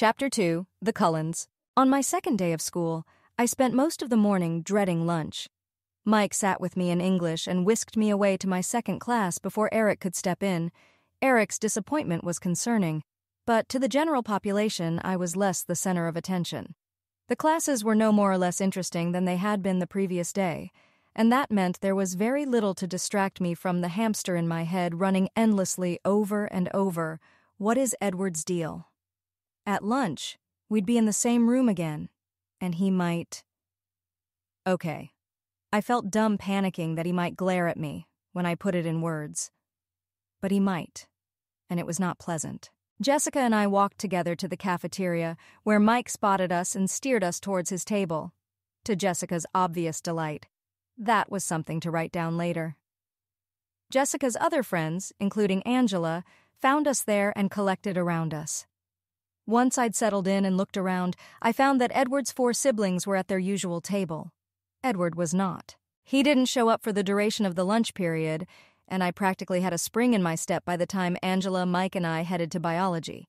Chapter 2, The Cullens. On my second day of school, I spent most of the morning dreading lunch. Mike sat with me in English and whisked me away to my second class before Eric could step in. Eric's disappointment was concerning, but to the general population, I was less the center of attention. The classes were no more or less interesting than they had been the previous day, and that meant there was very little to distract me from the hamster in my head running endlessly over and over. What is Edward's deal? At lunch, we'd be in the same room again, and he might... Okay. I felt dumb panicking that he might glare at me when I put it in words. But he might, and it was not pleasant. Jessica and I walked together to the cafeteria, where Mike spotted us and steered us towards his table. To Jessica's obvious delight. That was something to write down later. Jessica's other friends, including Angela, found us there and collected around us. Once I'd settled in and looked around, I found that Edward's 4 siblings were at their usual table. Edward was not. He didn't show up for the duration of the lunch period, and I practically had a spring in my step by the time Angela, Mike, and I headed to biology.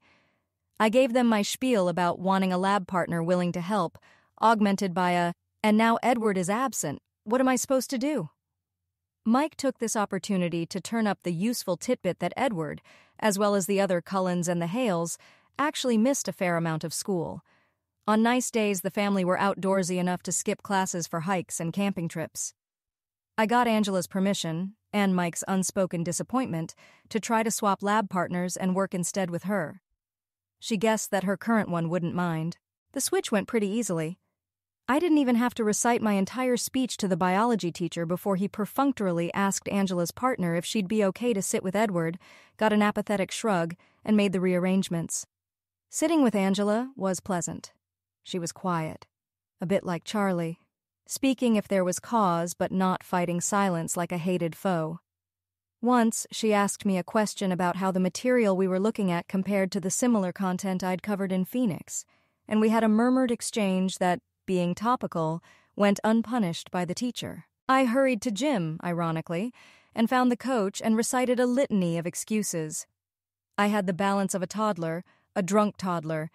I gave them my spiel about wanting a lab partner willing to help, augmented by a, "And now Edward is absent. What am I supposed to do?" Mike took this opportunity to turn up the useful tidbit that Edward, as well as the other Cullens and the Hales, actually missed a fair amount of school. On nice days, the family were outdoorsy enough to skip classes for hikes and camping trips. I got Angela's permission, and Mike's unspoken disappointment, to try to swap lab partners and work instead with her. She guessed that her current one wouldn't mind. The switch went pretty easily. I didn't even have to recite my entire speech to the biology teacher before he perfunctorily asked Angela's partner if she'd be okay to sit with Edward, got an apathetic shrug, and made the rearrangements. Sitting with Angela was pleasant. She was quiet, a bit like Charlie, speaking if there was cause but not fighting silence like a hated foe. Once, she asked me a question about how the material we were looking at compared to the similar content I'd covered in Phoenix, and we had a murmured exchange that, being topical, went unpunished by the teacher. I hurried to gym, ironically, and found the coach and recited a litany of excuses. I had the balance of a toddler, a drunk toddler,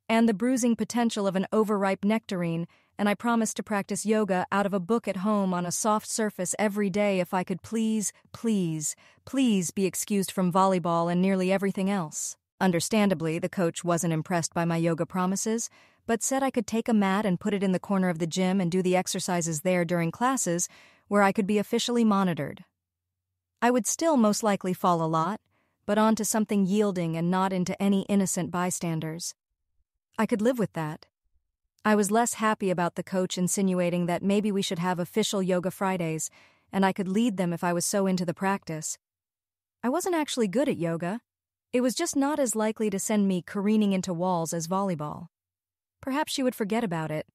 and the bruising potential of an overripe nectarine, and I promised to practice yoga out of a book at home on a soft surface every day if I could please be excused from volleyball and nearly everything else. Understandably, the coach wasn't impressed by my yoga promises, but said I could take a mat and put it in the corner of the gym and do the exercises there during classes, where I could be officially monitored. I would still most likely fall a lot, but onto something yielding and not into any innocent bystanders. I could live with that. I was less happy about the coach insinuating that maybe we should have official Yoga Fridays, and I could lead them if I was so into the practice. I wasn't actually good at yoga. It was just not as likely to send me careening into walls as volleyball. Perhaps she would forget about it.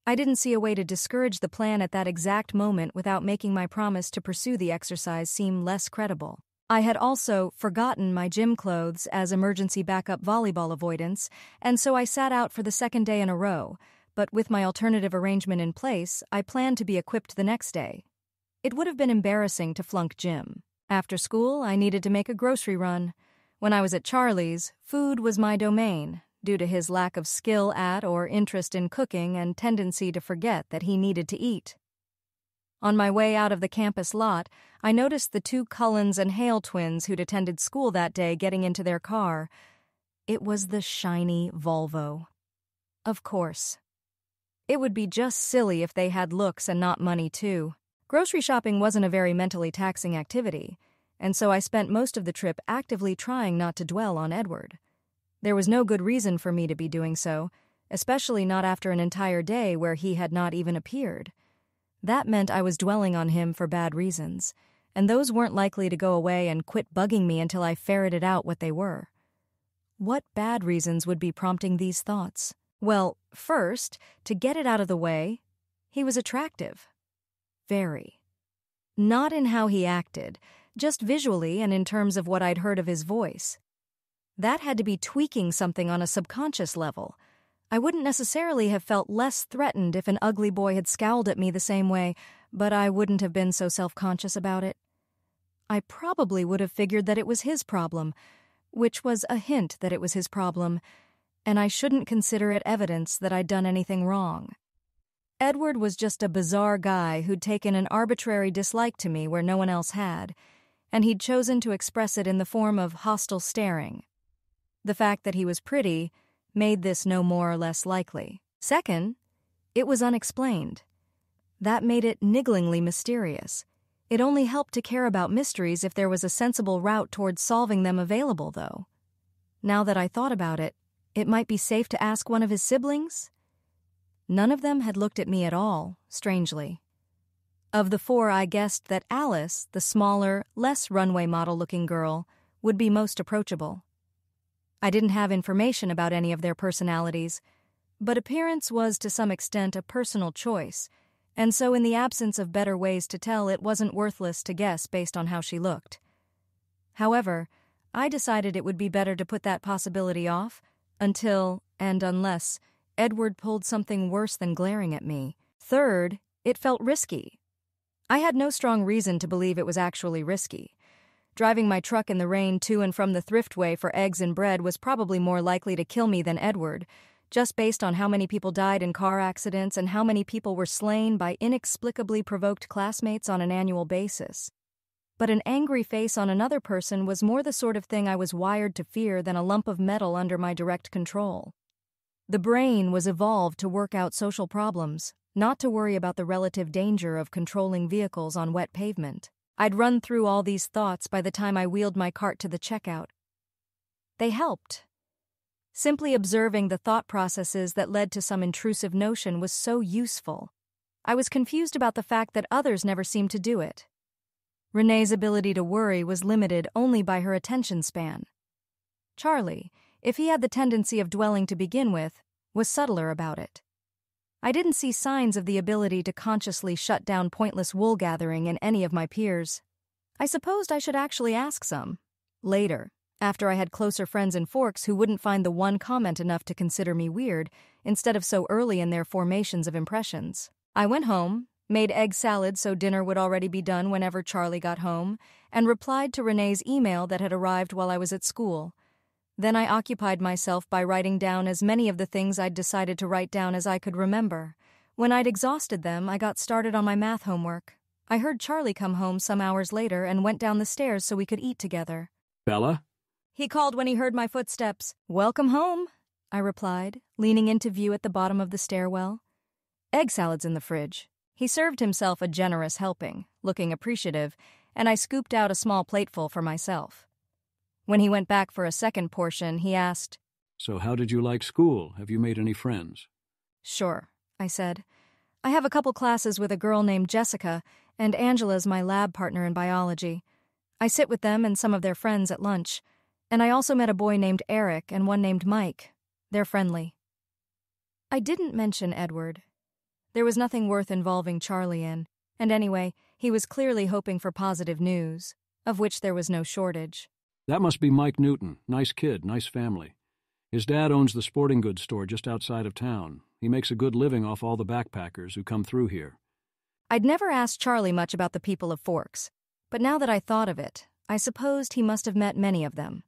I didn't see a way to discourage the plan at that exact moment without making my promise to pursue the exercise seem less credible. I had also forgotten my gym clothes as emergency backup volleyball avoidance, and so I sat out for the second day in a row, but with my alternative arrangement in place, I planned to be equipped the next day. It would have been embarrassing to flunk gym. After school, I needed to make a grocery run. When I was at Charlie's, food was my domain, due to his lack of skill at or interest in cooking and tendency to forget that he needed to eat. On my way out of the campus lot, I noticed the 2 Cullens and Hale twins who'd attended school that day getting into their car. It was the shiny Volvo. Of course. It would be just silly if they had looks and not money, too. Grocery shopping wasn't a very mentally taxing activity, and so I spent most of the trip actively trying not to dwell on Edward. There was no good reason for me to be doing so, especially not after an entire day where he had not even appeared. That meant I was dwelling on him for bad reasons, and those weren't likely to go away and quit bugging me until I ferreted out what they were. What bad reasons would be prompting these thoughts? Well, first, to get it out of the way, he was attractive. Very. Not in how he acted, just visually and in terms of what I'd heard of his voice. That had to be tweaking something on a subconscious level. I wouldn't necessarily have felt less threatened if an ugly boy had scowled at me the same way, but I wouldn't have been so self-conscious about it. I probably would have figured that it was his problem, which was a hint that it was his problem, and I shouldn't consider it evidence that I'd done anything wrong. Edward was just a bizarre guy who'd taken an arbitrary dislike to me where no one else had, and he'd chosen to express it in the form of hostile staring. The fact that he was pretty made this no more or less likely. Second, it was unexplained. That made it nigglingly mysterious. It only helped to care about mysteries if there was a sensible route towards solving them available, though. Now that I thought about it, it might be safe to ask one of his siblings? None of them had looked at me at all, strangely. Of the four, I guessed that Alice, the smaller, less runway model-looking girl, would be most approachable. I didn't have information about any of their personalities, but appearance was to some extent a personal choice, and so in the absence of better ways to tell, it wasn't worthless to guess based on how she looked. However, I decided it would be better to put that possibility off until, and unless, Edward pulled something worse than glaring at me. Third, it felt risky. I had no strong reason to believe it was actually risky. Driving my truck in the rain to and from the thriftway for eggs and bread was probably more likely to kill me than Edward, just based on how many people died in car accidents and how many people were slain by inexplicably provoked classmates on an annual basis. But an angry face on another person was more the sort of thing I was wired to fear than a lump of metal under my direct control. The brain was evolved to work out social problems, not to worry about the relative danger of controlling vehicles on wet pavement. I'd run through all these thoughts by the time I wheeled my cart to the checkout. They helped. Simply observing the thought processes that led to some intrusive notion was so useful. I was confused about the fact that others never seemed to do it. Renee's ability to worry was limited only by her attention span. Charlie, if he had the tendency of dwelling to begin with, was subtler about it. I didn't see signs of the ability to consciously shut down pointless wool-gathering in any of my peers. I supposed I should actually ask some. Later, after I had closer friends in Forks who wouldn't find the one comment enough to consider me weird, instead of so early in their formations of impressions. I went home, made egg salad so dinner would already be done whenever Charlie got home, and replied to Renee's email that had arrived while I was at school. Then I occupied myself by writing down as many of the things I'd decided to write down as I could remember. When I'd exhausted them, I got started on my math homework. I heard Charlie come home some hours later and went down the stairs so we could eat together. Bella? He called when he heard my footsteps. "Welcome home," I replied, leaning into view at the bottom of the stairwell. Egg salad's in the fridge. He served himself a generous helping, looking appreciative, and I scooped out a small plateful for myself. When he went back for a second portion, he asked, "So how did you like school? Have you made any friends?" "Sure," I said. "I have a couple classes with a girl named Jessica, and Angela's my lab partner in biology. I sit with them and some of their friends at lunch. And I also met a boy named Eric and one named Mike. They're friendly." I didn't mention Edward. There was nothing worth involving Charlie in, and anyway, he was clearly hoping for positive news, of which there was no shortage. "That must be Mike Newton. Nice kid, nice family. His dad owns the sporting goods store just outside of town. He makes a good living off all the backpackers who come through here." I'd never asked Charlie much about the people of Forks, but now that I thought of it, I supposed he must have met many of them.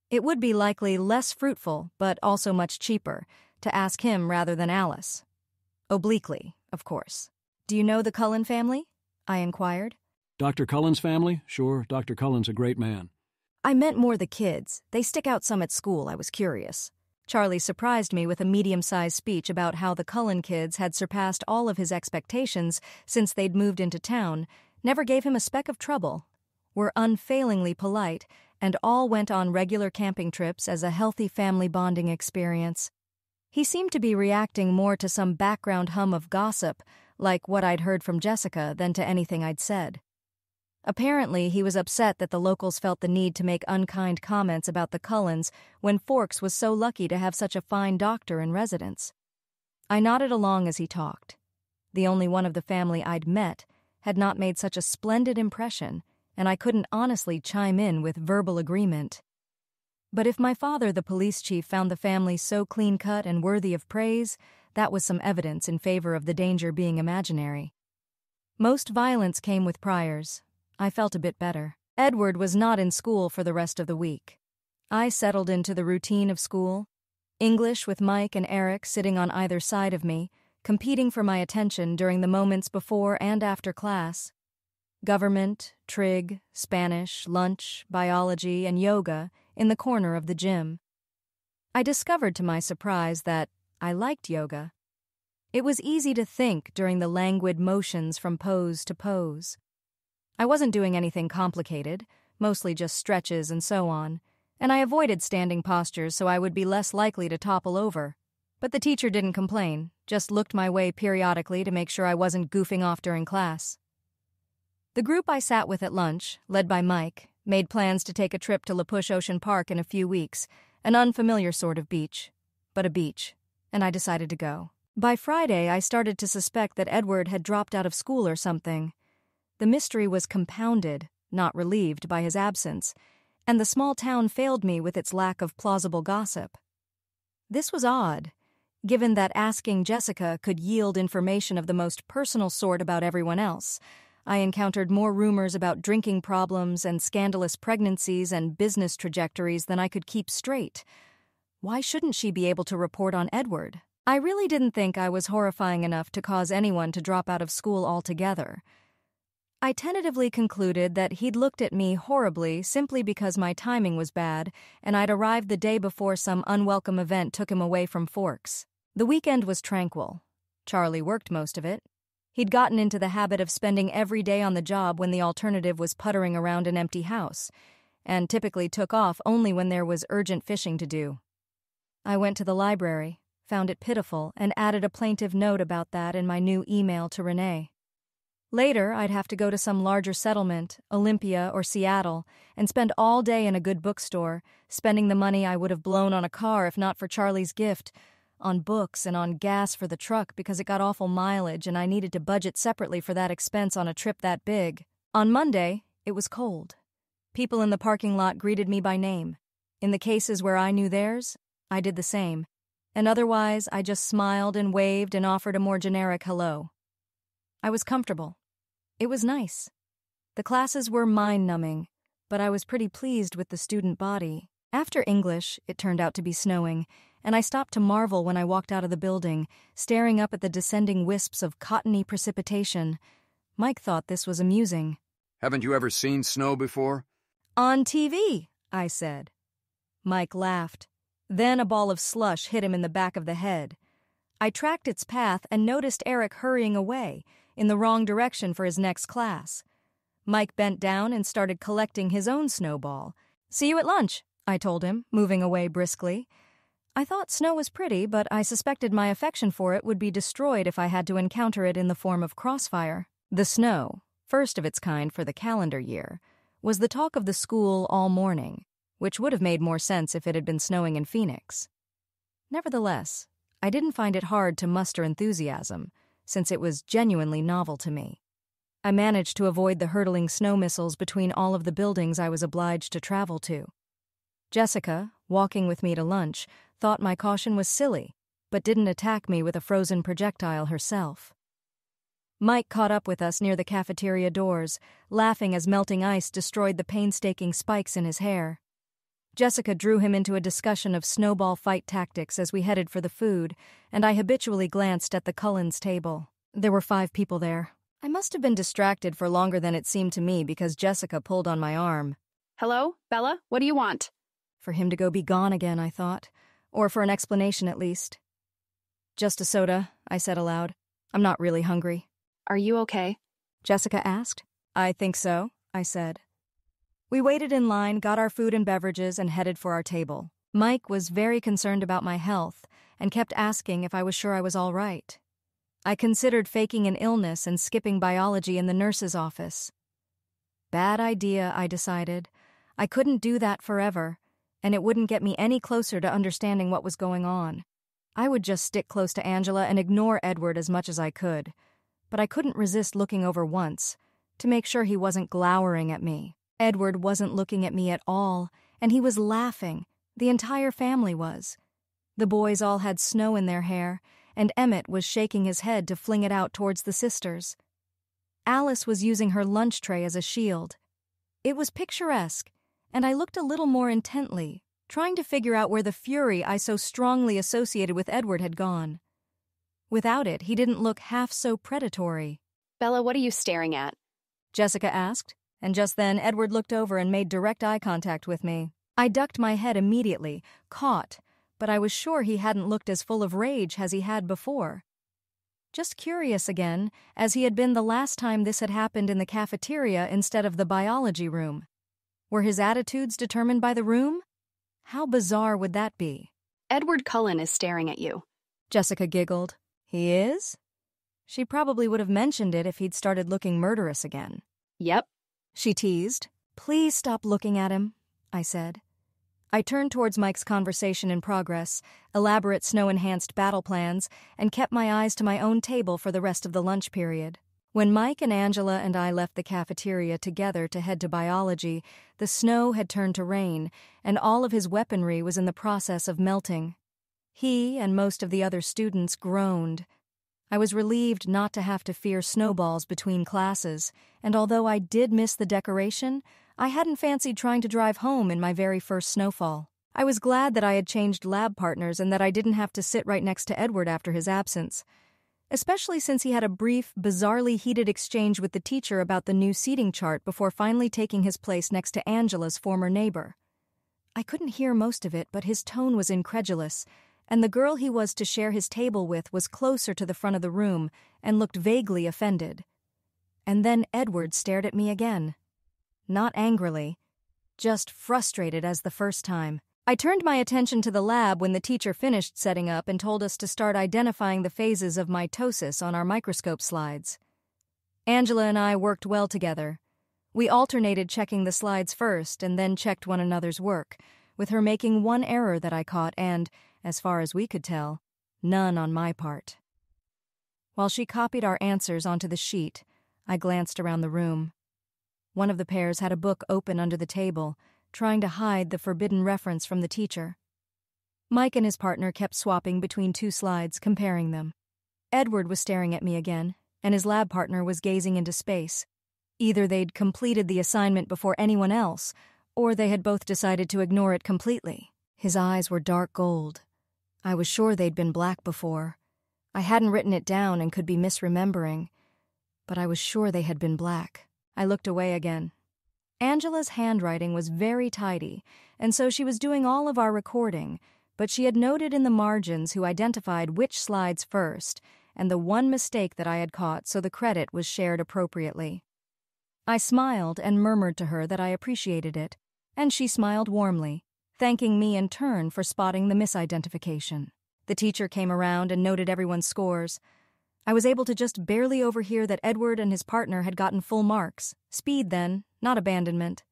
It would be likely less fruitful, but also much cheaper, to ask him rather than Alice. Obliquely, of course. "Do you know the Cullen family?" I inquired. "Dr. Cullen's family? Sure, Dr. Cullen's a great man." I meant more the kids. They stick out some at school, I was curious. Charlie surprised me with a medium-sized speech about how the Cullen kids had surpassed all of his expectations since they'd moved into town, never gave him a speck of trouble, were unfailingly polite, and all went on regular camping trips as a healthy family bonding experience. He seemed to be reacting more to some background hum of gossip, like what I'd heard from Jessica, than to anything I'd said. Apparently, he was upset that the locals felt the need to make unkind comments about the Cullens when Forks was so lucky to have such a fine doctor in residence. I nodded along as he talked. The only one of the family I'd met had not made such a splendid impression, and I couldn't honestly chime in with verbal agreement. But if my father, the police chief, found the family so clean-cut and worthy of praise, that was some evidence in favor of the danger being imaginary. Most violence came with priors. I felt a bit better. Edward was not in school for the rest of the week. I settled into the routine of school. English with Mike and Eric sitting on either side of me, competing for my attention during the moments before and after class. Government, trig, Spanish, lunch, biology, and yoga in the corner of the gym. I discovered to my surprise that I liked yoga. It was easy to think during the languid motions from pose to pose. I wasn't doing anything complicated, mostly just stretches and so on, and I avoided standing postures so I would be less likely to topple over. But the teacher didn't complain, just looked my way periodically to make sure I wasn't goofing off during class. The group I sat with at lunch, led by Mike, made plans to take a trip to La Push Ocean Park in a few weeks, an unfamiliar sort of beach, but a beach, and I decided to go. By Friday, I started to suspect that Edward had dropped out of school or something. The mystery was compounded, not relieved, by his absence, and the small town failed me with its lack of plausible gossip. This was odd, given that asking Jessica could yield information of the most personal sort about everyone else. I encountered more rumors about drinking problems and scandalous pregnancies and business trajectories than I could keep straight. Why shouldn't she be able to report on Edward? I really didn't think I was horrifying enough to cause anyone to drop out of school altogether. I tentatively concluded that he'd looked at me horribly simply because my timing was bad and I'd arrived the day before some unwelcome event took him away from Forks. The weekend was tranquil. Charlie worked most of it. He'd gotten into the habit of spending every day on the job when the alternative was puttering around an empty house, and typically took off only when there was urgent fishing to do. I went to the library, found it pitiful, and added a plaintive note about that in my new email to Renee. Later, I'd have to go to some larger settlement, Olympia or Seattle, and spend all day in a good bookstore, spending the money I would have blown on a car if not for Charlie's gift, on books and on gas for the truck because it got awful mileage and I needed to budget separately for that expense on a trip that big. On Monday, it was cold. People in the parking lot greeted me by name. In the cases where I knew theirs, I did the same. And otherwise, I just smiled and waved and offered a more generic hello. I was comfortable. It was nice. The classes were mind-numbing, but I was pretty pleased with the student body. After English, it turned out to be snowing, and I stopped to marvel when I walked out of the building, staring up at the descending wisps of cottony precipitation. Mike thought this was amusing. Haven't you ever seen snow before? On TV, I said. Mike laughed. Then a ball of slush hit him in the back of the head. I tracked its path and noticed Eric hurrying away, in the wrong direction for his next class. Mike bent down and started collecting his own snowball. "See you at lunch," I told him, moving away briskly. I thought snow was pretty, but I suspected my affection for it would be destroyed if I had to encounter it in the form of crossfire. The snow, first of its kind for the calendar year, was the talk of the school all morning, which would have made more sense if it had been snowing in Phoenix. Nevertheless, I didn't find it hard to muster enthusiasm, since it was genuinely novel to me. I managed to avoid the hurtling snow missiles between all of the buildings I was obliged to travel to. Jessica, walking with me to lunch, thought my caution was silly, but didn't attack me with a frozen projectile herself. Mike caught up with us near the cafeteria doors, laughing as melting ice destroyed the painstaking spikes in his hair. Jessica drew him into a discussion of snowball fight tactics as we headed for the food, and I habitually glanced at the Cullens table. There were 5 people there. I must have been distracted for longer than it seemed to me because Jessica pulled on my arm. "Hello, Bella? What do you want?" For him to go be gone again, I thought. Or for an explanation at least. "Just a soda," I said aloud. "I'm not really hungry." "Are you okay?" Jessica asked. "I think so," I said. We waited in line, got our food and beverages, and headed for our table. Mike was very concerned about my health and kept asking if I was sure I was all right. I considered faking an illness and skipping biology in the nurse's office. Bad idea, I decided. I couldn't do that forever, and it wouldn't get me any closer to understanding what was going on. I would just stick close to Angela and ignore Edward as much as I could, but I couldn't resist looking over once, to make sure he wasn't glowering at me. Edward wasn't looking at me at all, and he was laughing. The entire family was. The boys all had snow in their hair, and Emmett was shaking his head to fling it out towards the sisters. Alice was using her lunch tray as a shield. It was picturesque, and I looked a little more intently, trying to figure out where the fury I so strongly associated with Edward had gone. Without it, he didn't look half so predatory. Bella, what are you staring at? Jessica asked, and just then Edward looked over and made direct eye contact with me. I ducked my head immediately, caught, but I was sure he hadn't looked as full of rage as he had before. Just curious again, as he had been the last time this had happened in the cafeteria instead of the biology room. Were his attitudes determined by the room? How bizarre would that be? Edward Cullen is staring at you. Jessica giggled. He is? She probably would have mentioned it if he'd started looking murderous again. Yep. She teased. Please stop looking at him, I said. I turned towards Mike's conversation in progress, elaborate snow-enhanced battle plans, and kept my eyes to my own table for the rest of the lunch period. When Mike and Angela and I left the cafeteria together to head to biology, the snow had turned to rain, and all of his weaponry was in the process of melting. He and most of the other students groaned. I was relieved not to have to fear snowballs between classes, and although I did miss the decoration, I hadn't fancied trying to drive home in my very first snowfall. I was glad that I had changed lab partners and that I didn't have to sit right next to Edward after his absence, especially since he had a brief, bizarrely heated exchange with the teacher about the new seating chart before finally taking his place next to Angela's former neighbor. I couldn't hear most of it, but his tone was incredulous, and the girl he was to share his table with was closer to the front of the room and looked vaguely offended. And then Edward stared at me again. Not angrily, just frustrated as the first time. I turned my attention to the lab when the teacher finished setting up and told us to start identifying the phases of mitosis on our microscope slides. Angela and I worked well together. We alternated checking the slides first and then checked one another's work, with her making one error that I caught and, as far as we could tell, none on my part. While she copied our answers onto the sheet, I glanced around the room. One of the pairs had a book open under the table, trying to hide the forbidden reference from the teacher. Mike and his partner kept swapping between two slides, comparing them. Edward was staring at me again, and his lab partner was gazing into space. Either they'd completed the assignment before anyone else, or they had both decided to ignore it completely. His eyes were dark gold. I was sure they'd been black before. I hadn't written it down and could be misremembering, but I was sure they had been black. I looked away again. Angela's handwriting was very tidy, and so she was doing all of our recording, but she had noted in the margins who identified which slides first, and the one mistake that I had caught, so the credit was shared appropriately. I smiled and murmured to her that I appreciated it, and she smiled warmly, thanking me in turn for spotting the misidentification. The teacher came around and noted everyone's scores. I was able to just barely overhear that Edward and his partner had gotten full marks. Speed, then, not abandonment.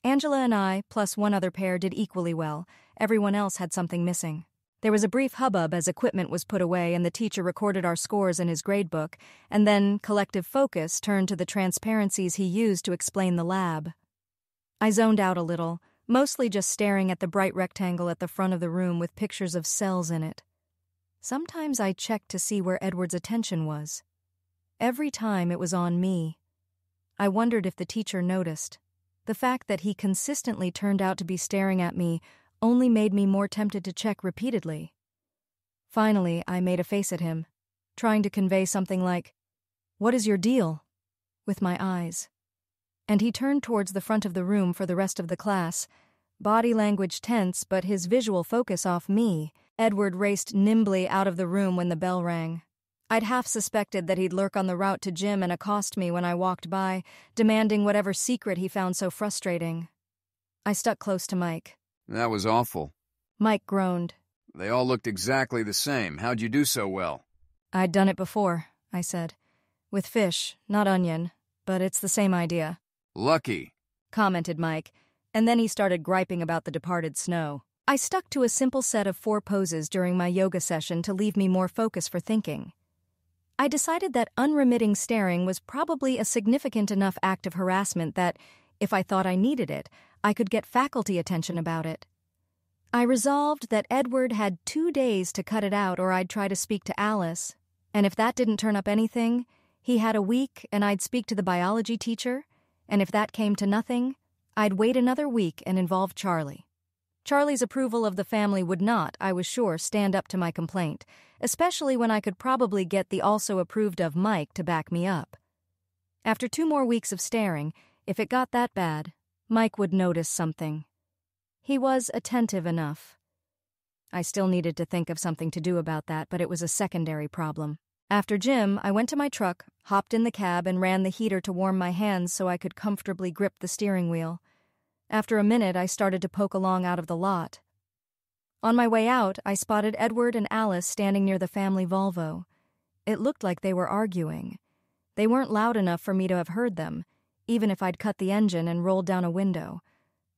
Angela and I, plus one other pair, did equally well. Everyone else had something missing. There was a brief hubbub as equipment was put away and the teacher recorded our scores in his gradebook, and then collective focus turned to the transparencies he used to explain the lab. I zoned out a little, mostly just staring at the bright rectangle at the front of the room with pictures of cells in it. Sometimes I checked to see where Edward's attention was. Every time it was on me. I wondered if the teacher noticed. The fact that he consistently turned out to be staring at me only made me more tempted to check repeatedly. Finally, I made a face at him, trying to convey something like, "What is your deal?" with my eyes. And he turned towards the front of the room for the rest of the class, body language tense but his visual focus off me. Edward raced nimbly out of the room when the bell rang. I'd half suspected that he'd lurk on the route to gym and accost me when I walked by, demanding whatever secret he found so frustrating. I stuck close to Mike. That was awful. Mike groaned. They all looked exactly the same. How'd you do so well? I'd done it before, I said. With fish, not onion, but it's the same idea. Lucky, commented Mike, and then he started griping about the departed snow. I stuck to a simple set of 4 poses during my yoga session to leave me more focus for thinking. I decided that unremitting staring was probably a significant enough act of harassment that, if I thought I needed it, I could get faculty attention about it. I resolved that Edward had 2 days to cut it out or I'd try to speak to Alice, and if that didn't turn up anything, he had a week and I'd speak to the biology teacher, and if that came to nothing, I'd wait another week and involve Charlie. Charlie's approval of the family would not, I was sure, stand up to my complaint, especially when I could probably get the also approved of Mike to back me up. After 2 more weeks of staring, if it got that bad, Mike would notice something. He was attentive enough. I still needed to think of something to do about that, but it was a secondary problem. After gym, I went to my truck, hopped in the cab, and ran the heater to warm my hands so I could comfortably grip the steering wheel. After a minute, I started to poke along out of the lot. On my way out, I spotted Edward and Alice standing near the family Volvo. It looked like they were arguing. They weren't loud enough for me to have heard them, even if I'd cut the engine and rolled down a window.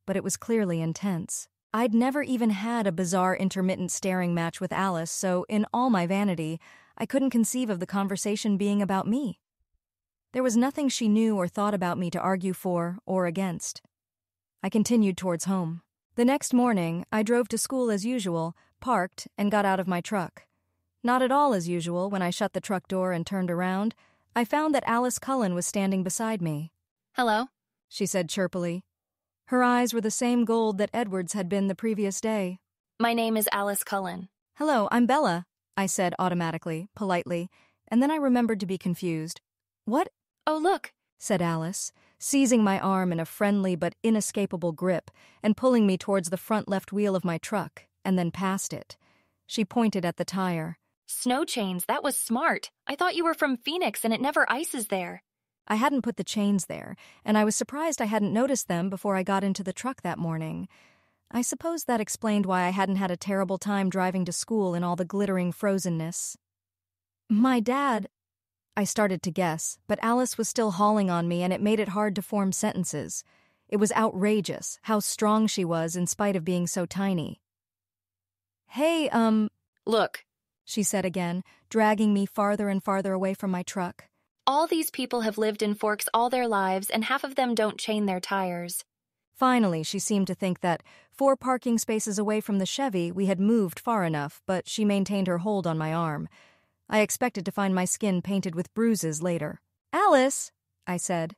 But it was clearly intense. I'd never even had a bizarre intermittent staring match with Alice, so in all my vanity, I couldn't conceive of the conversation being about me. There was nothing she knew or thought about me to argue for or against. I continued towards home. The next morning, I drove to school as usual, parked, and got out of my truck. Not at all as usual when I shut the truck door and turned around. I found that Alice Cullen was standing beside me. Hello? She said chirpily. Her eyes were the same gold that Edward's had been the previous day. My name is Alice Cullen. Hello, I'm Bella, I said automatically, politely, and then I remembered to be confused. What? Oh, look, Said Alice, seizing my arm in a friendly but inescapable grip and pulling me towards the front left wheel of my truck, and then past it. She pointed at the tire. snow chains. That was smart. I thought you were from Phoenix and it never ices there. I hadn't put the chains there, and I was surprised I hadn't noticed them before I got into the truck that morning. I suppose that explained why I hadn't had a terrible time driving to school in all the glittering frozenness. My dad... I started to guess, but Alice was still hauling on me and it made it hard to form sentences. It was outrageous how strong she was in spite of being so tiny. Hey, Look, she said again, dragging me farther and farther away from my truck. all these people have lived in Forks all their lives and half of them don't chain their tires. Finally, she seemed to think that 4 parking spaces away from the Chevy we had moved far enough, but she maintained her hold on my arm. I expected to find my skin painted with bruises later. Alice, I said.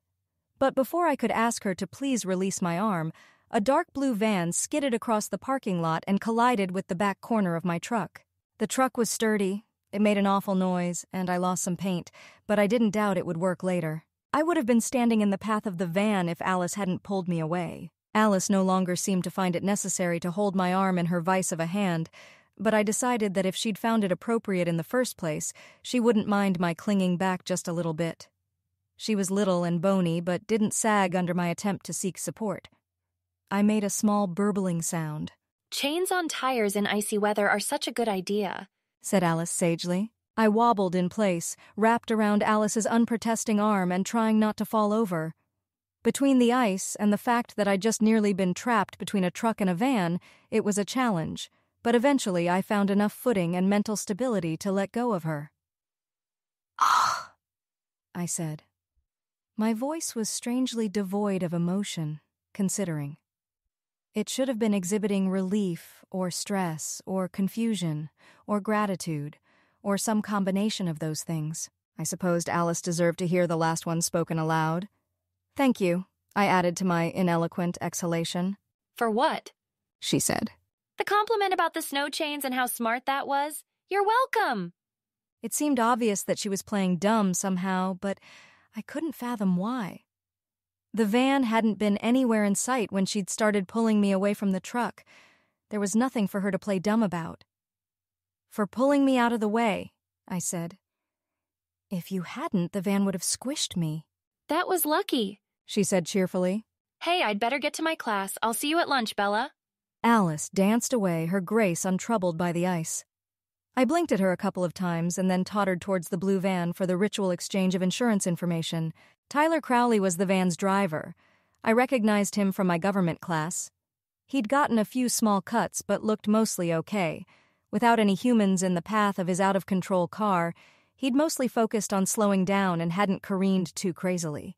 But before I could ask her to please release my arm, a dark blue van skidded across the parking lot and collided with the back corner of my truck. The truck was sturdy, it made an awful noise, and I lost some paint, but I didn't doubt it would work later. I would have been standing in the path of the van if Alice hadn't pulled me away. Alice no longer seemed to find it necessary to hold my arm in her vice of a hand, but I decided that if she'd found it appropriate in the first place, she wouldn't mind my clinging back just a little bit. She was little and bony, but didn't sag under my attempt to seek support. I made a small burbling sound. Chains on tires in icy weather are such a good idea, said Alice sagely. I wobbled in place, wrapped around Alice's unprotesting arm and trying not to fall over. Between the ice and the fact that I'd just nearly been trapped between a truck and a van, it was a challenge, but eventually I found enough footing and mental stability to let go of her. "Ah," I said. My voice was strangely devoid of emotion, considering. It should have been exhibiting relief or stress or confusion or gratitude or some combination of those things. I supposed Alice deserved to hear the last one spoken aloud. Thank you, I added to my ineloquent exhalation. For what? She said. The compliment about the snow chains and how smart that was? You're welcome. It seemed obvious that she was playing dumb somehow, but I couldn't fathom why. The van hadn't been anywhere in sight when she'd started pulling me away from the truck. There was nothing for her to play dumb about. For pulling me out of the way, I said. If you hadn't, the van would have squished me. That was lucky, she said cheerfully. Hey, I'd better get to my class. I'll see you at lunch, Bella. Alice danced away, her grace untroubled by the ice. I blinked at her a couple of times and then tottered towards the blue van for the ritual exchange of insurance information. Tyler Crowley was the van's driver. I recognized him from my government class. He'd gotten a few small cuts but looked mostly okay. Without any humans in the path of his out-of-control car, he'd mostly focused on slowing down and hadn't careened too crazily.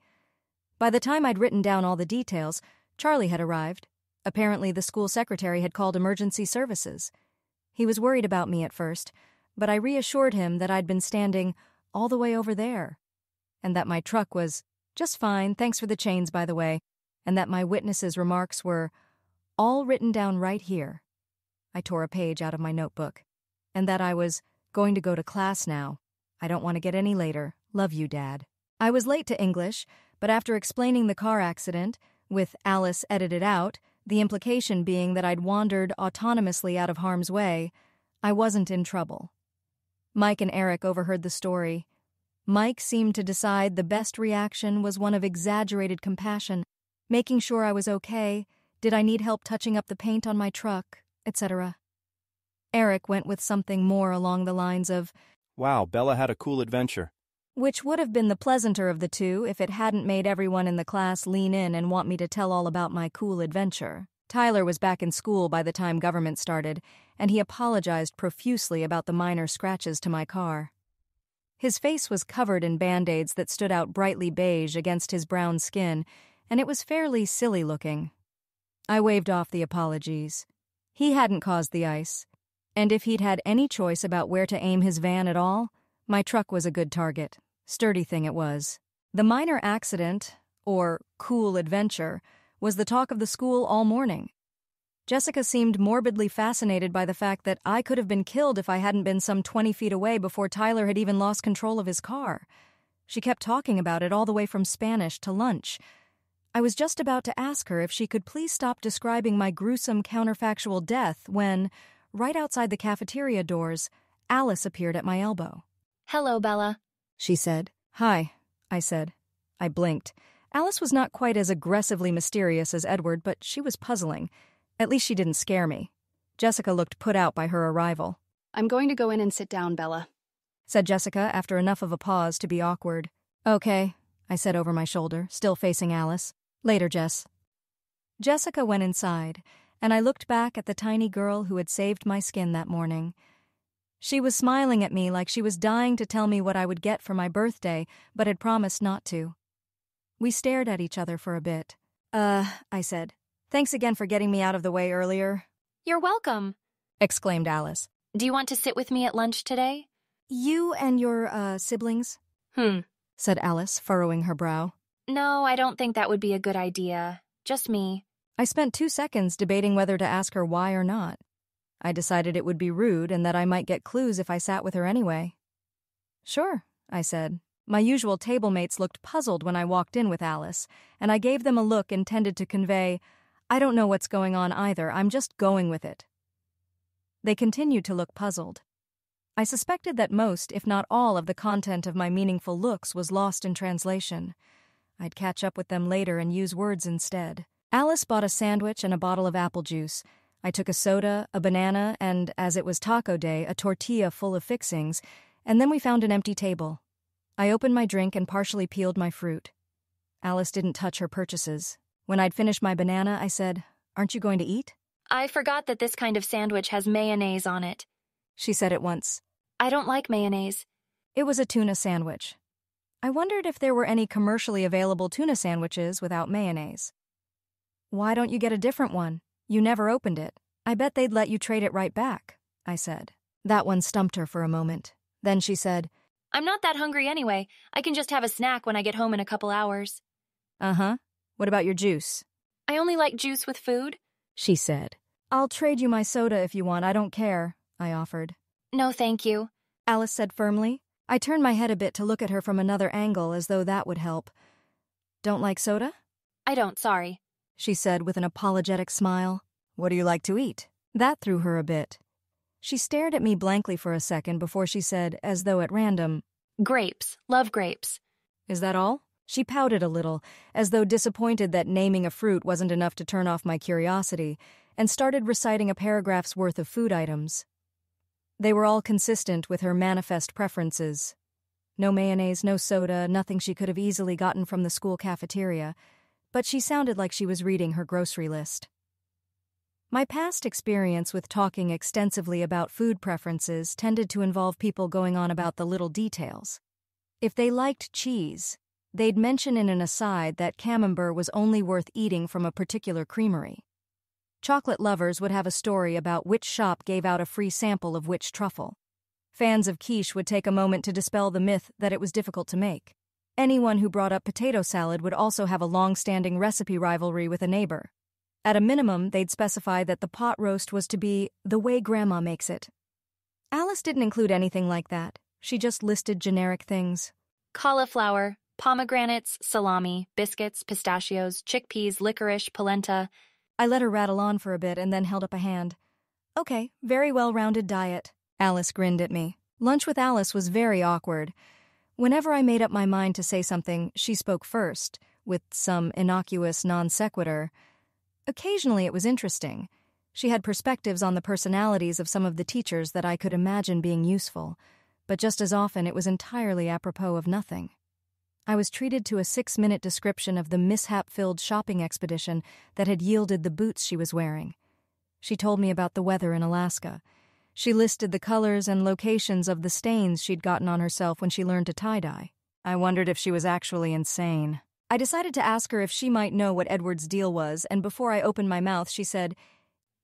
By the time I'd written down all the details, Charlie had arrived. Apparently the school secretary had called emergency services. He was worried about me at first, but I reassured him that I'd been standing all the way over there, and that my truck was just fine, thanks for the chains, by the way, and that my witness's remarks were all written down right here. I tore a page out of my notebook. And that I was going to go to class now. I don't want to get any later. Love you, Dad. I was late to English, but after explaining the car accident, with Alice edited out, the implication being that I'd wandered autonomously out of harm's way, I wasn't in trouble. Mike and Eric overheard the story. Mike seemed to decide the best reaction was one of exaggerated compassion, making sure I was okay, did I need help touching up the paint on my truck, etc. Eric went with something more along the lines of, "Wow, Bella had a cool adventure." which would have been the pleasanter of the two if it hadn't made everyone in the class lean in and want me to tell all about my cool adventure. Tyler was back in school by the time government started, and he apologized profusely about the minor scratches to my car. His face was covered in Band-Aids that stood out brightly beige against his brown skin, and it was fairly silly looking. I waved off the apologies. He hadn't caused the ice, and if he'd had any choice about where to aim his van at all, my truck was a good target. Sturdy thing it was. The minor accident, or cool adventure, was the talk of the school all morning. Jessica seemed morbidly fascinated by the fact that I could have been killed if I hadn't been some 20 feet away before Tyler had even lost control of his car. She kept talking about it all the way from Spanish to lunch. I was just about to ask her if she could please stop describing my gruesome counterfactual death when, right outside the cafeteria doors, Alice appeared at my elbow. Hello, Bella. She said. Hi, I said. I blinked. Alice was not quite as aggressively mysterious as Edward, but she was puzzling. At least she didn't scare me. Jessica looked put out by her arrival. "I'm going to go in and sit down, Bella," said Jessica after enough of a pause to be awkward. Okay, I said over my shoulder, still facing Alice. Later, Jess. Jessica went inside, and I looked back at the tiny girl who had saved my skin that morning. She was smiling at me like she was dying to tell me what I would get for my birthday, but had promised not to. We stared at each other for a bit. I said, "Thanks again for getting me out of the way earlier." You're welcome, exclaimed Alice. Do you want to sit with me at lunch today? You and your, siblings? Said Alice, furrowing her brow. No, I don't think that would be a good idea. Just me. I spent 2 seconds debating whether to ask her why or not. I decided it would be rude and that I might get clues if I sat with her anyway. Sure, I said. My usual table mates looked puzzled when I walked in with Alice, and I gave them a look intended to convey, I don't know what's going on either, I'm just going with it. They continued to look puzzled. I suspected that most, if not all, of the content of my meaningful looks was lost in translation. I'd catch up with them later and use words instead. Alice bought a sandwich and a bottle of apple juice. I took a soda, a banana, and, as it was taco day, a tortilla full of fixings, and then we found an empty table. I opened my drink and partially peeled my fruit. Alice didn't touch her purchases. When I'd finished my banana, I said, "Aren't you going to eat?" I forgot that this kind of sandwich has mayonnaise on it. She said at once. I don't like mayonnaise. It was a tuna sandwich. I wondered if there were any commercially available tuna sandwiches without mayonnaise. Why don't you get a different one? You never opened it. I bet they'd let you trade it right back, I said. That one stumped her for a moment. Then she said, I'm not that hungry anyway. I can just have a snack when I get home in a couple hours. Uh-huh. What about your juice? I only like juice with food, she said. I'll trade you my soda if you want. I don't care, I offered. No, thank you, Alice said firmly. I turned my head a bit to look at her from another angle as though that would help. Don't like soda? I don't, sorry, she said with an apologetic smile. What do you like to eat? That threw her a bit. She stared at me blankly for a second before she said, as though at random, Grapes. Love grapes. Is that all? She pouted a little, as though disappointed that naming a fruit wasn't enough to turn off my curiosity, and started reciting a paragraph's worth of food items. They were all consistent with her manifest preferences. No mayonnaise, no soda, nothing she could have easily gotten from the school cafeteria, but she sounded like she was reading her grocery list. My past experience with talking extensively about food preferences tended to involve people going on about the little details. If they liked cheese, they'd mention in an aside that camembert was only worth eating from a particular creamery. Chocolate lovers would have a story about which shop gave out a free sample of which truffle. Fans of quiche would take a moment to dispel the myth that it was difficult to make. Anyone who brought up potato salad would also have a long-standing recipe rivalry with a neighbor. At a minimum, they'd specify that the pot roast was to be the way Grandma makes it. Alice didn't include anything like that. She just listed generic things. Cauliflower, pomegranates, salami, biscuits, pistachios, chickpeas, licorice, polenta. I let her rattle on for a bit and then held up a hand. Okay, very well-rounded diet. Alice grinned at me. Lunch with Alice was very awkward. Whenever I made up my mind to say something, she spoke first, with some innocuous non sequitur. Occasionally it was interesting. She had perspectives on the personalities of some of the teachers that I could imagine being useful, but just as often it was entirely apropos of nothing. I was treated to a 6-minute description of the mishap-filled shopping expedition that had yielded the boots she was wearing. She told me about the weather in Alaska. She listed the colors and locations of the stains she'd gotten on herself when she learned to tie-dye. I wondered if she was actually insane. I decided to ask her if she might know what Edward's deal was, and before I opened my mouth, she said,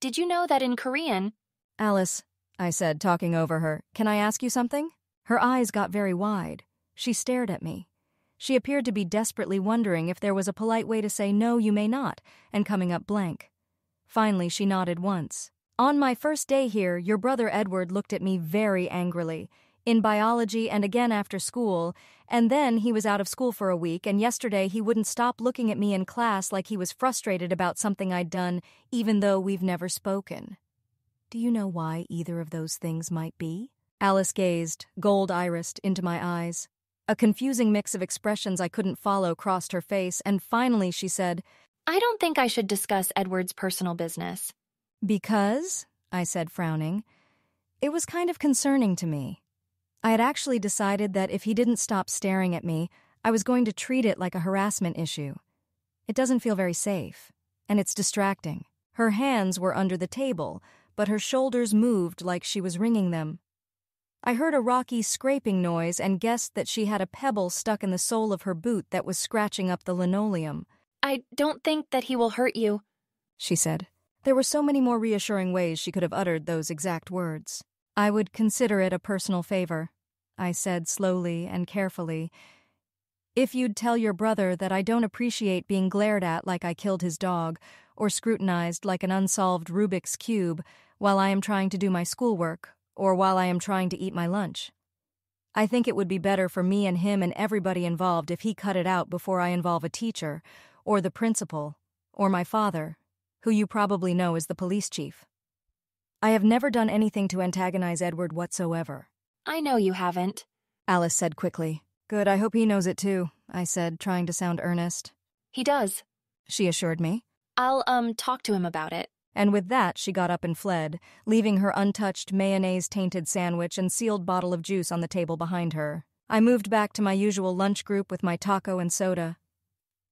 Did you know that in Korean? Alice, I said, talking over her, can I ask you something? Her eyes got very wide. She stared at me. She appeared to be desperately wondering if there was a polite way to say, no, you may not, and coming up blank. Finally, she nodded once. On my first day here, your brother Edward looked at me very angrily. In biology and again after school, and then he was out of school for a week, and yesterday he wouldn't stop looking at me in class like he was frustrated about something I'd done, even though we've never spoken. Do you know why either of those things might be? Alice gazed, gold-irised, into my eyes. A confusing mix of expressions I couldn't follow crossed her face, and finally she said, I don't think I should discuss Edward's personal business. Because, I said, frowning, it was kind of concerning to me. I had actually decided that if he didn't stop staring at me, I was going to treat it like a harassment issue. It doesn't feel very safe, and it's distracting. Her hands were under the table, but her shoulders moved like she was wringing them. I heard a rocky scraping noise and guessed that she had a pebble stuck in the sole of her boot that was scratching up the linoleum. I don't think that he will hurt you, she said. There were so many more reassuring ways she could have uttered those exact words. I would consider it a personal favor, I said slowly and carefully. If you'd tell your brother that I don't appreciate being glared at like I killed his dog, or scrutinized like an unsolved Rubik's Cube while I am trying to do my schoolwork, or while I am trying to eat my lunch. I think it would be better for me and him and everybody involved if he cut it out before I involve a teacher, or the principal, or my father, who you probably know is the police chief. I have never done anything to antagonize Edward whatsoever. I know you haven't, Alice said quickly. Good, I hope he knows it too, I said, trying to sound earnest. He does, she assured me. I'll, talk to him about it. And with that, she got up and fled, leaving her untouched mayonnaise-tainted sandwich and sealed bottle of juice on the table behind her. I moved back to my usual lunch group with my taco and soda.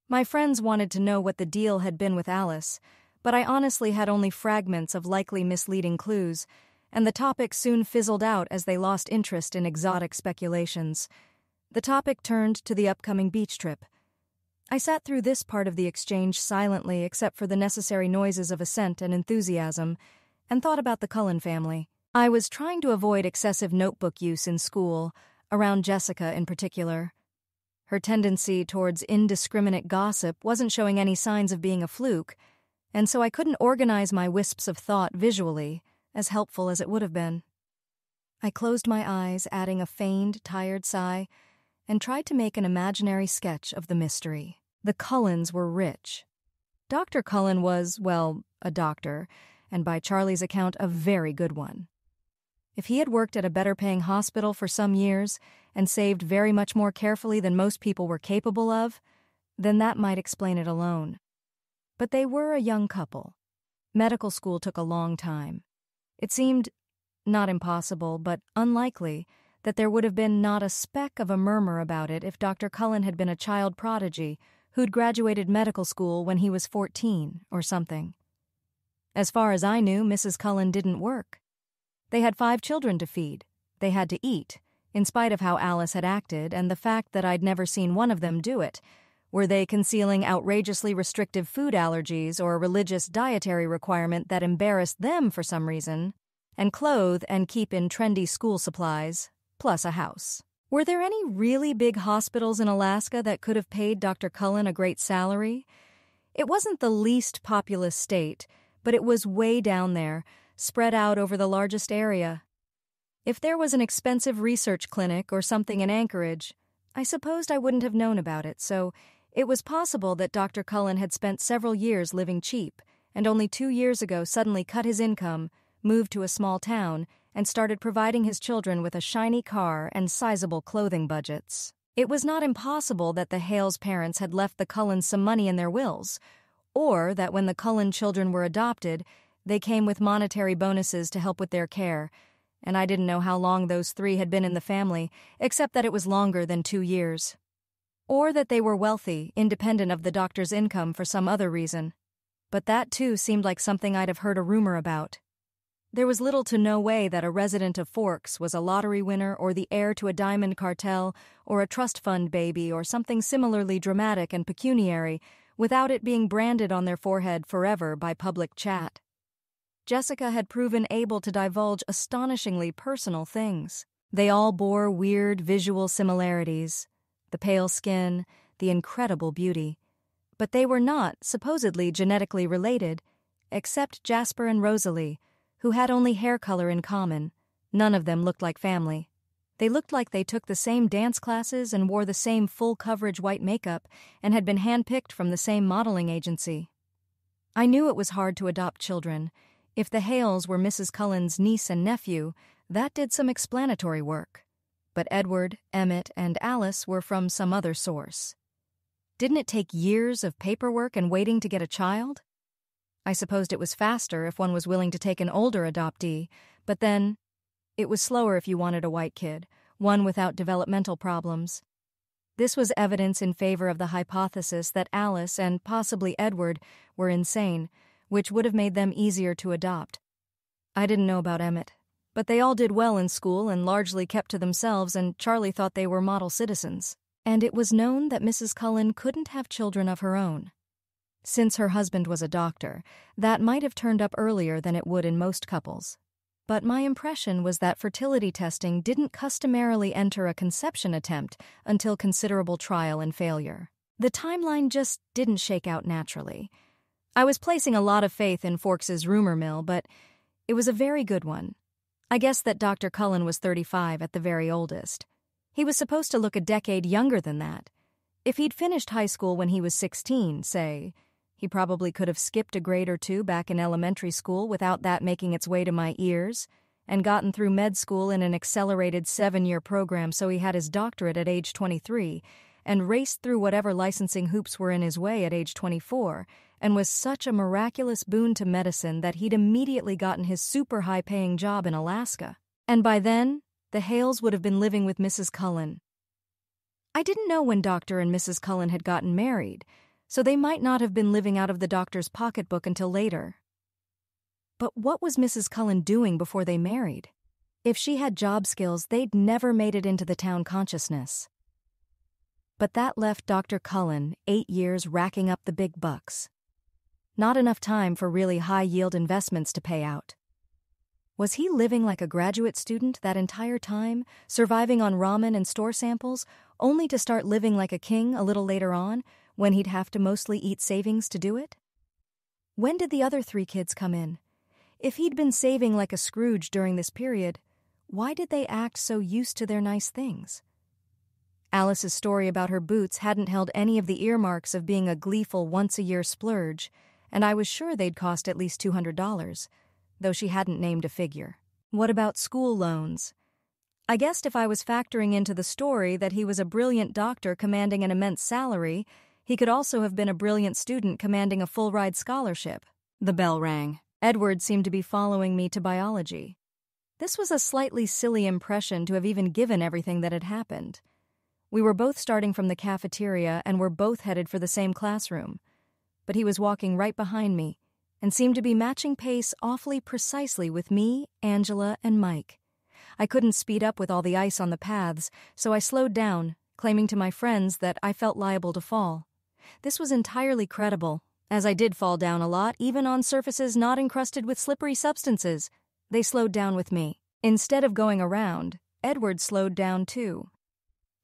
My friends wanted to know what the deal had been with Alice, but I honestly had only fragments of likely misleading clues, and the topic soon fizzled out as they lost interest in exotic speculations. The topic turned to the upcoming beach trip. I sat through this part of the exchange silently except for the necessary noises of assent and enthusiasm, and thought about the Cullen family. I was trying to avoid excessive notebook use in school, around Jessica in particular. Her tendency towards indiscriminate gossip wasn't showing any signs of being a fluke, and so I couldn't organize my wisps of thought visually, as helpful as it would have been. I closed my eyes, adding a feigned, tired sigh, and tried to make an imaginary sketch of the mystery. The Cullens were rich. Dr. Cullen was, well, a doctor, and by Charlie's account, a very good one. If he had worked at a better-paying hospital for some years and saved very much more carefully than most people were capable of, then that might explain it alone. But they were a young couple. Medical school took a long time. It seemed not impossible, but unlikely, that there would have been not a speck of a murmur about it if Dr. Cullen had been a child prodigy who'd graduated medical school when he was 14 or something. As far as I knew, Mrs. Cullen didn't work. They had 5 children to feed. They had to eat, in spite of how Alice had acted and the fact that I'd never seen one of them do it. Were they concealing outrageously restrictive food allergies or a religious dietary requirement that embarrassed them for some reason, and clothe and keep in trendy school supplies, plus a house? Were there any really big hospitals in Alaska that could have paid Dr. Cullen a great salary? It wasn't the least populous state, but it was way down there, spread out over the largest area. If there was an expensive research clinic or something in Anchorage, I supposed I wouldn't have known about it, so it was possible that Dr. Cullen had spent several years living cheap, and only 2 years ago suddenly cut his income, moved to a small town, and started providing his children with a shiny car and sizable clothing budgets. It was not impossible that the Hales parents had left the Cullens some money in their wills, or that when the Cullen children were adopted, they came with monetary bonuses to help with their care, and I didn't know how long those 3 had been in the family, except that it was longer than 2 years. Or that they were wealthy, independent of the doctor's income for some other reason. But that, too, seemed like something I'd have heard a rumor about. There was little to no way that a resident of Forks was a lottery winner or the heir to a diamond cartel or a trust fund baby or something similarly dramatic and pecuniary without it being branded on their forehead forever by public chat. Jessica had proven able to divulge astonishingly personal things. They all bore weird visual similarities, the pale skin, the incredible beauty. But they were not, supposedly, genetically related, except Jasper and Rosalie, who had only hair color in common. None of them looked like family. They looked like they took the same dance classes and wore the same full-coverage white makeup and had been handpicked from the same modeling agency. I knew it was hard to adopt children. If the Hales were Mrs. Cullen's niece and nephew, that did some explanatory work. But Edward, Emmett, and Alice were from some other source. Didn't it take years of paperwork and waiting to get a child? I supposed it was faster if one was willing to take an older adoptee, but then it was slower if you wanted a white kid, one without developmental problems. This was evidence in favor of the hypothesis that Alice and possibly Edward were insane, which would have made them easier to adopt. I didn't know about Emmett, but they all did well in school and largely kept to themselves, and Charlie thought they were model citizens. And it was known that Mrs. Cullen couldn't have children of her own. Since her husband was a doctor, that might have turned up earlier than it would in most couples. But my impression was that fertility testing didn't customarily enter a conception attempt until considerable trial and failure. The timeline just didn't shake out naturally. I was placing a lot of faith in Forks's rumor mill, but it was a very good one. I guessed that Dr. Cullen was 35 at the very oldest. He was supposed to look a decade younger than that. If he'd finished high school when he was 16, say, he probably could have skipped a grade or 2 back in elementary school without that making its way to my ears, and gotten through med school in an accelerated 7-year program so he had his doctorate at age 23, and raced through whatever licensing hoops were in his way at age 24, and was such a miraculous boon to medicine that he'd immediately gotten his super high-paying job in Alaska. And by then, the Hales would have been living with Mrs. Cullen. I didn't know when Dr. and Mrs. Cullen had gotten married, so they might not have been living out of the doctor's pocketbook until later. But what was Mrs. Cullen doing before they married? If she had job skills, they'd never made it into the town consciousness. But that left Dr. Cullen 8 years racking up the big bucks. Not enough time for really high-yield investments to pay out. Was he living like a graduate student that entire time, surviving on ramen and store samples, only to start living like a king a little later on, when he'd have to mostly eat savings to do it? When did the other 3 kids come in? If he'd been saving like a Scrooge during this period, why did they act so used to their nice things? Alice's story about her boots hadn't held any of the earmarks of being a gleeful once-a-year splurge, and I was sure they'd cost at least $200, though she hadn't named a figure. What about school loans? I guessed if I was factoring into the story that he was a brilliant doctor commanding an immense salary, he could also have been a brilliant student commanding a full-ride scholarship. The bell rang. Edward seemed to be following me to biology. This was a slightly silly impression to have even given everything that had happened. We were both starting from the cafeteria and were both headed for the same classroom. But he was walking right behind me and seemed to be matching pace awfully precisely with me, Angela, and Mike. I couldn't speed up with all the ice on the paths, so I slowed down, claiming to my friends that I felt liable to fall. This was entirely credible, as I did fall down a lot, even on surfaces not encrusted with slippery substances. They slowed down with me. Instead of going around, Edward slowed down too.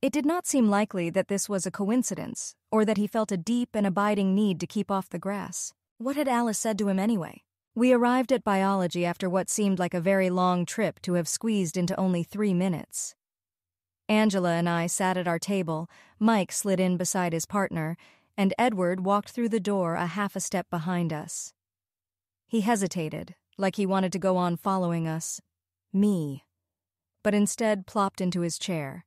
It did not seem likely that this was a coincidence, or that he felt a deep and abiding need to keep off the grass. What had Alice said to him anyway? We arrived at biology after what seemed like a very long trip to have squeezed into only 3 minutes. Angela and I sat at our table, Mike slid in beside his partner, and Edward walked through the door a half a step behind us. He hesitated, like he wanted to go on following us. Me. But instead plopped into his chair.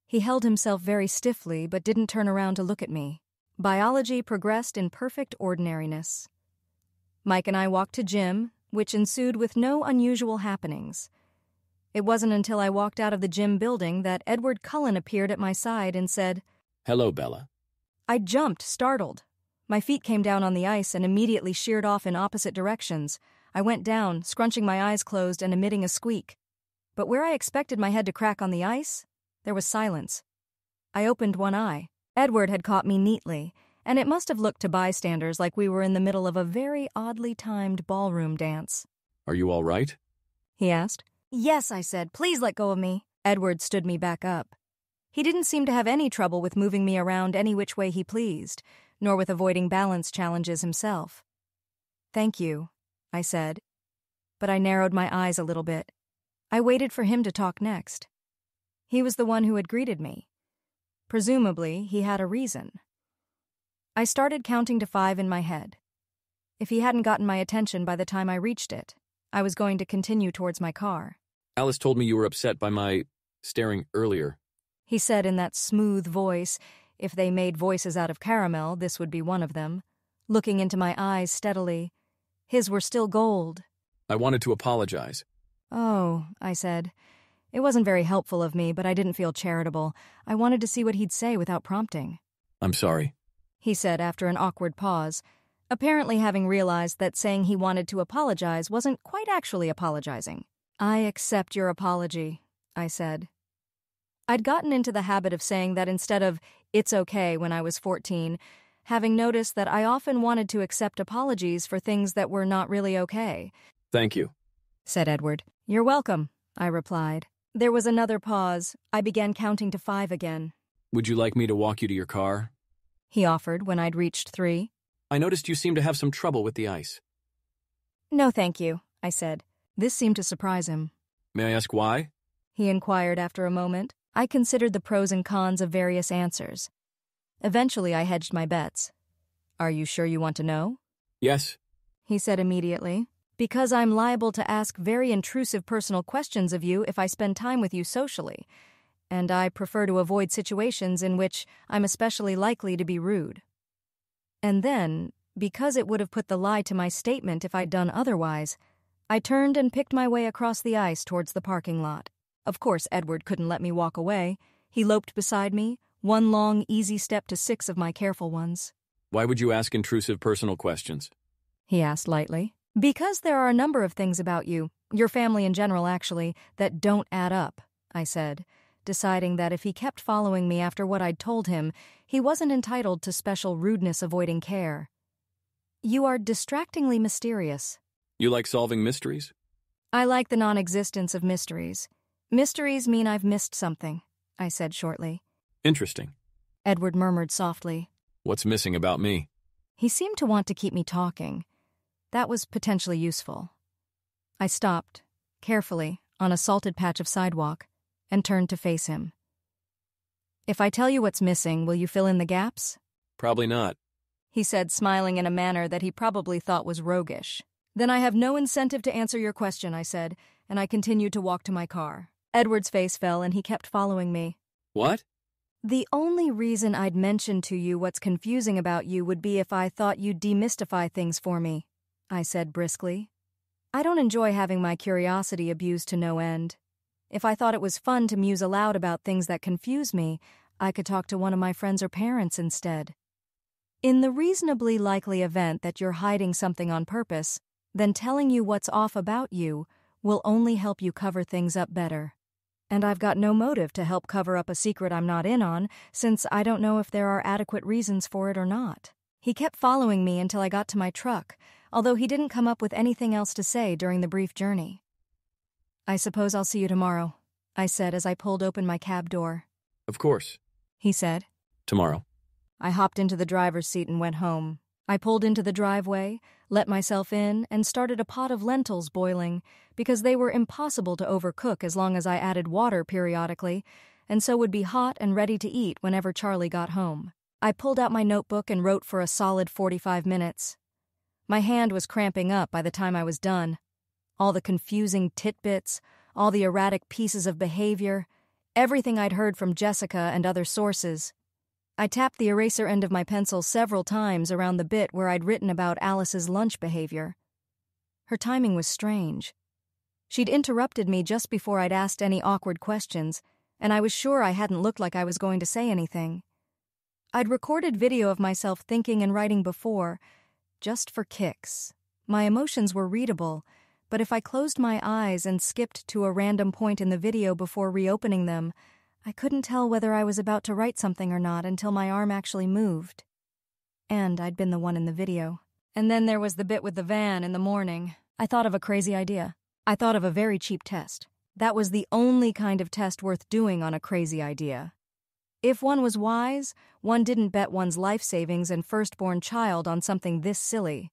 He held himself very stiffly but didn't turn around to look at me. Biology progressed in perfect ordinariness. Mike and I walked to gym, which ensued with no unusual happenings. It wasn't until I walked out of the gym building that Edward Cullen appeared at my side and said, "Hello, Bella." I jumped, startled. My feet came down on the ice and immediately sheared off in opposite directions. I went down, scrunching my eyes closed and emitting a squeak. But where I expected my head to crack on the ice, there was silence. I opened one eye. Edward had caught me neatly, and it must have looked to bystanders like we were in the middle of a very oddly timed ballroom dance. "Are you all right?" He asked. Yes, I said. Please let go of me. Edward stood me back up. He didn't seem to have any trouble with moving me around any which way he pleased, nor with avoiding balance challenges himself. Thank you, I said. But I narrowed my eyes a little bit. I waited for him to talk next. He was the one who had greeted me. Presumably, he had a reason. I started counting to 5 in my head. If he hadn't gotten my attention by the time I reached it, I was going to continue towards my car. "Alice told me you were upset by my staring earlier," he said in that smooth voice. If they made voices out of caramel, this would be one of them. Looking into my eyes steadily. His were still gold. "I wanted to apologize." Oh, I said. It wasn't very helpful of me, but I didn't feel charitable. I wanted to see what he'd say without prompting. "I'm sorry," he said after an awkward pause, apparently having realized that saying he wanted to apologize wasn't quite actually apologizing. I accept your apology, I said. I'd gotten into the habit of saying that instead of, it's okay when I was 14, having noticed that I often wanted to accept apologies for things that were not really okay. "Thank you," said Edward. You're welcome, I replied. There was another pause. I began counting to 5 again. "Would you like me to walk you to your car?" he offered when I'd reached 3. "I noticed you seem to have some trouble with the ice." No, thank you, I said. This seemed to surprise him. "May I ask why?" he inquired after a moment. I considered the pros and cons of various answers. Eventually, I hedged my bets. Are you sure you want to know? "Yes," he said immediately. Because I'm liable to ask very intrusive personal questions of you if I spend time with you socially, and I prefer to avoid situations in which I'm especially likely to be rude. And then, because it would have put the lie to my statement if I'd done otherwise, I turned and picked my way across the ice towards the parking lot. Of course, Edward couldn't let me walk away. He loped beside me, one long, easy step to 6 of my careful ones. "Why would you ask intrusive personal questions?" he asked lightly. Because there are a number of things about you, your family in general actually, that don't add up, I said, deciding that if he kept following me after what I'd told him, he wasn't entitled to special rudeness-avoiding care. You are distractingly mysterious. "You like solving mysteries?" I like the non-existence of mysteries. Mysteries mean I've missed something, I said shortly. "Interesting," Edward murmured softly. "What's missing about me?" He seemed to want to keep me talking. That was potentially useful. I stopped, carefully, on a salted patch of sidewalk, and turned to face him. If I tell you what's missing, will you fill in the gaps? "Probably not," he said, smiling in a manner that he probably thought was roguish. Then I have no incentive to answer your question, I said, and I continued to walk to my car. Edward's face fell and he kept following me. "What?" The only reason I'd mention to you what's confusing about you would be if I thought you'd demystify things for me, I said briskly. I don't enjoy having my curiosity abused to no end. If I thought it was fun to muse aloud about things that confuse me, I could talk to one of my friends or parents instead. In the reasonably likely event that you're hiding something on purpose, then telling you what's off about you will only help you cover things up better. And I've got no motive to help cover up a secret I'm not in on, since I don't know if there are adequate reasons for it or not. He kept following me until I got to my truck, although he didn't come up with anything else to say during the brief journey. I suppose I'll see you tomorrow, I said as I pulled open my cab door. Of course. he said. Tomorrow. I hopped into the driver's seat and went home. I pulled into the driveway, let myself in, and started a pot of lentils boiling because they were impossible to overcook as long as I added water periodically, and so would be hot and ready to eat whenever Charlie got home. I pulled out my notebook and wrote for a solid 45 minutes. My hand was cramping up by the time I was done. All the confusing tidbits, all the erratic pieces of behavior, everything I'd heard from Jessica and other sources. I tapped the eraser end of my pencil several times around the bit where I'd written about Alice's lunch behavior. Her timing was strange. She'd interrupted me just before I'd asked any awkward questions, and I was sure I hadn't looked like I was going to say anything. I'd recorded video of myself thinking and writing before, just for kicks. My emotions were readable, but if I closed my eyes and skipped to a random point in the video before reopening them, I couldn't tell whether I was about to write something or not until my arm actually moved. And I'd been the one in the video. And then there was the bit with the van in the morning. I thought of a crazy idea. I thought of a very cheap test. That was the only kind of test worth doing on a crazy idea. If one was wise, one didn't bet one's life savings and firstborn child on something this silly.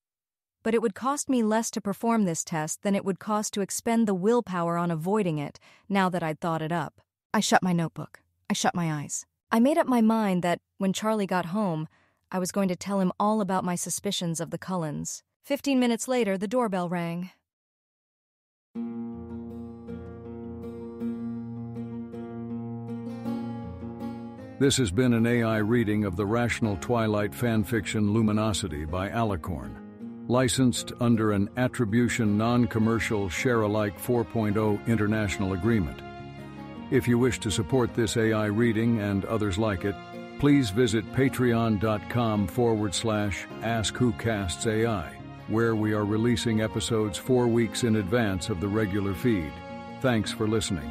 But it would cost me less to perform this test than it would cost to expend the willpower on avoiding it, now that I'd thought it up. I shut my notebook. I shut my eyes. I made up my mind that, when Charlie got home, I was going to tell him all about my suspicions of the Cullens. 15 minutes later, the doorbell rang. This has been an AI reading of the Rational Twilight fanfiction Luminosity by Alicorn, licensed under an Attribution Non-Commercial Share-alike 4.0 international agreement. If you wish to support this AI reading and others like it, please visit patreon.com/AskWhoCastsAI, where we are releasing episodes 4 weeks in advance of the regular feed. Thanks for listening.